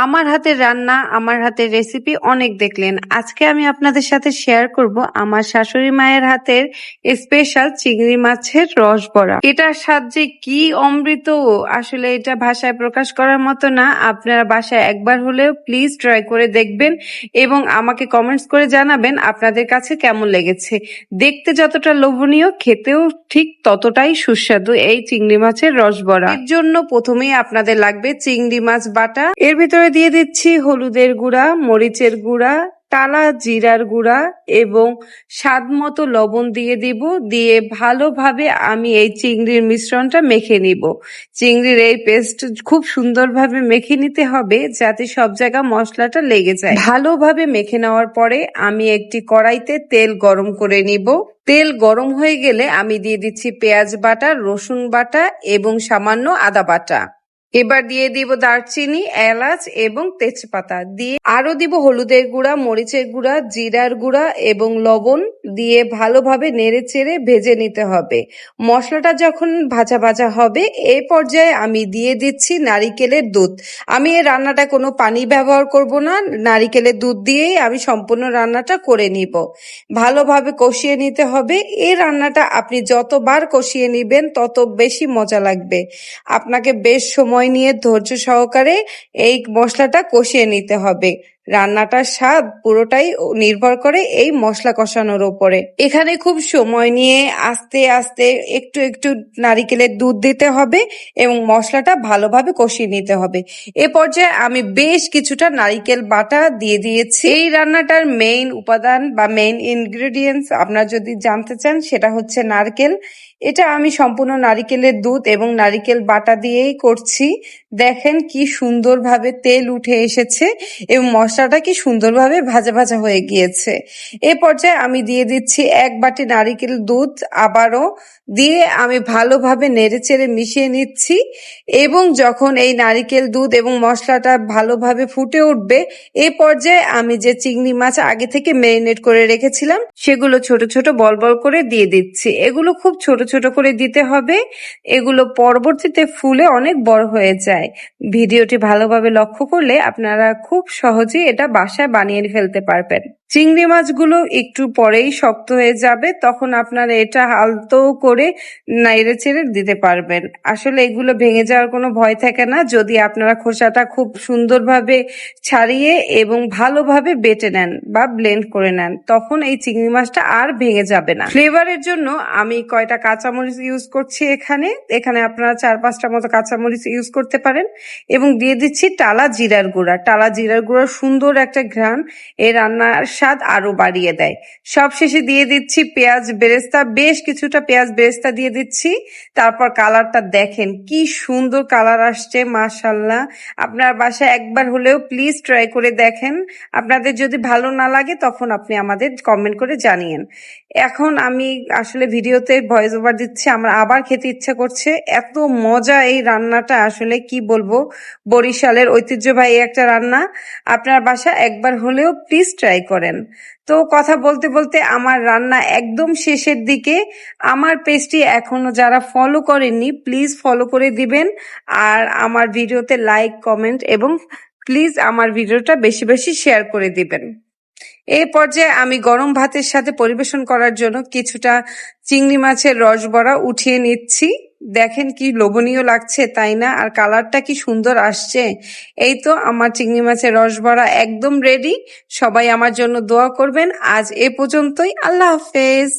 আমার হাতের রান্না, আমার হাতের রেসিপি অনেক দেখলেন। আজকে আমি আপনাদের সাথে শেয়ার করব আমার শাশুড়ি মায়ের হাতের স্পেশাল চিংড়ি মাছের রস বড়া। এটার স্বাদ যে কি অমৃত, আসলে এটা ভাষায় প্রকাশ করার মতো না। আপনারা বাসায় একবার হলেও প্লিজ ট্রাই করে দেখবেন এবং আমাকে কমেন্টস করে জানাবেন আপনাদের কাছে কেমন লেগেছে। দেখতে যতটা লোভনীয়, খেতেও ঠিক ততটাই সুস্বাদু এই চিংড়ি মাছের রস বড়া। এর জন্য প্রথমেই আপনাদের লাগবে চিংড়ি মাছ বাটা। এর ভিতরে দিয়ে দিচ্ছি হলুদের গুঁড়া, মরিচের গুঁড়া, টালা জিরার গুঁড়া এবং স্বাদ মতো লবণ দিয়ে দিব। দিয়ে ভালোভাবে আমি এই চিংড়ির মিশ্রণটা মেখে নিব। চিংড়ির এই পেস্ট খুব সুন্দরভাবে মেখে নিতে হবে যাতে সব জায়গা মশলাটা লেগে যায়। ভালোভাবে মেখে নেওয়ার পরে আমি একটি কড়াইতে তেল গরম করে নিব। তেল গরম হয়ে গেলে আমি দিয়ে দিচ্ছি পেঁয়াজ বাটা, রসুন বাটা এবং সামান্য আদা বাটা। এবার দিয়ে দিব দারচিনি, এলাচ এবং তেজপাতা। দিয়ে আরো দিব হলুদের গুঁড়া, মরিচের গুঁড়া, জিরার গুঁড়া এবং লবণ। দিয়ে ভালোভাবে নেড়ে চেড়ে ভেজে নিতে হবে। মশলাটা যখন ভাজা ভাজা হবে এই পর্যায়ে আমি দিয়ে দিচ্ছি নারিকেলের দুধ। আমি এই রান্নাটা কোনো পানি ব্যবহার করব না, নারিকেলের দুধ দিয়েই আমি সম্পূর্ণ রান্নাটা করে নিব। ভালোভাবে কষিয়ে নিতে হবে। এই রান্নাটা আপনি যতবার কষিয়ে নিবেন তত বেশি মজা লাগবে। আপনাকে বেশ সময় নিয়ে ধৈর্য সহকারে এই মশলাটা কষিয়ে নিতে হবে। রান্নাটার স্বাদ পুরোটাই নির্ভর করে এই মশলা কষানোর উপরে। এখানে খুব সময় নিয়ে আস্তে আস্তে একটু একটু নারিকেলের দুধ দিতে হবে এবং মশলাটা ভালোভাবে কষিয়ে নিতে হবে। এ পর্যায়ে আমি বেশ কিছুটা নারিকেল বাটা দিয়ে দিয়েছি। এই রান্নাটার মেইন উপাদান বা মেইন ইনগ্রেডিয়েন্টস আপনারা যদি জানতে চান সেটা হচ্ছে নারকেল। এটা আমি সম্পূর্ণ নারিকেলের দুধ এবং নারিকেল বাটা দিয়েই করছি। দেখেন কি সুন্দরভাবে তেল উঠে এসেছে এবং মশলাটা কি সুন্দরভাবে ভাজা ভাজা হয়ে গিয়েছে। এ পর্যায়ে আমি দিয়ে দিচ্ছি 1 বাটি নারিকেল দুধ। আবারও দিয়ে আমি ভালোভাবে নেড়েচেড়ে মিশিয়ে নিচ্ছি এবং যখন এই নারিকেল দুধ এবং মশলাটা ভালোভাবে ফুটে উঠবে এই পর্যায়ে আমি যে চিংড়ি মাছ আগে থেকে ম্যারিনেট করে রেখেছিলাম সেগুলো ছোট ছোট বল বল করে দিয়ে দিচ্ছি। এগুলো খুব ছোট ছোট করে দিতে হবে, এগুলো পরবর্তীতে ফুলে অনেক বড় হয়ে যায়। ভিডিওটি ভালোভাবে লক্ষ্য করলে আপনারা খুব সহজেই এটা বাসায় বানিয়ে ফেলতে পারবেন। চিংড়ি মাছগুলো একটু পরেই শক্ত হয়ে যাবে, তখন আপনারা এটা আলতো করে নাড়ে চেড়ে দিতে পারবেন। আসলে এগুলো ভেঙে যাওয়ার কোনো ভয় থাকে না যদি আপনারা খোসাটা খুব সুন্দরভাবে ছাড়িয়ে এবং ভালোভাবে বেটে নেন বা ব্লেন্ড করে নেন, তখন এই চিংড়ি মাছটা আর ভেঙে যাবে না। ফ্লেভারের জন্য আমি কয়টা কাঁচামরিচ ইউজ করছি এখানে আপনারা 4-5টা মতো কাঁচামরিচ ইউজ করতে পারেন এবং দিয়ে দিচ্ছি টালা জিরার গুঁড়া। টালা জিরার গুঁড়ার সুন্দর একটা ঘ্রাণ এই রান্নার স্বাদ আরো বাড়িয়ে দেয়। সবশেষে দিয়ে দিচ্ছি পেঁয়াজ বেরেস্তা, বেশ কিছুটা পেঁয়াজ বেরেস্তা দিয়ে দিচ্ছি। তারপর কালারটা দেখেন কি সুন্দর কালার আসছে, মাশাআল্লাহ। আপনার বাসায় একবার হলেও প্লিজ ট্রাই করে দেখেন। আপনাদের যদি ভালো না লাগে তখন আপনি আমাদের কমেন্ট করে জানিয়েন। এখন আমি আসলে ভিডিওতে ভয়েস ওভার দিচ্ছি, আমার আবার খেতে ইচ্ছা করছে। এত মজা এই রান্নাটা, আসলে কি বলবো। বরিশালের ঐতিহ্যবাহী একটা রান্না, আপনার বাসা একবার হলেও প্লিজ ট্রাই করেন। তো কথা বলতে বলতে আমার রান্না একদম শেষের দিকে। আমার পেজটি এখনো যারা ফলো করেননি প্লিজ ফলো করে দিবেন আর আমার ভিডিওতে লাইক, কমেন্ট এবং প্লিজ আমার ভিডিওটা বেশি বেশি শেয়ার করে দিবেন। এই পর্যায়ে আমি গরম ভাতের সাথে পরিবেশন করার জন্য কিছুটা চিংড়ি মাছের রস বড়া উঠিয়ে নিচ্ছি। দেখেন কি লোভনীয় লাগছে, তাই না? আর কালারটা কি সুন্দর আসছে। এই তো আমার চিংড়ি মাছের রস বড়া একদম রেডি। সবাই আমার জন্য দোয়া করবেন। আজ এ পর্যন্তই। আল্লাহ হাফেজ।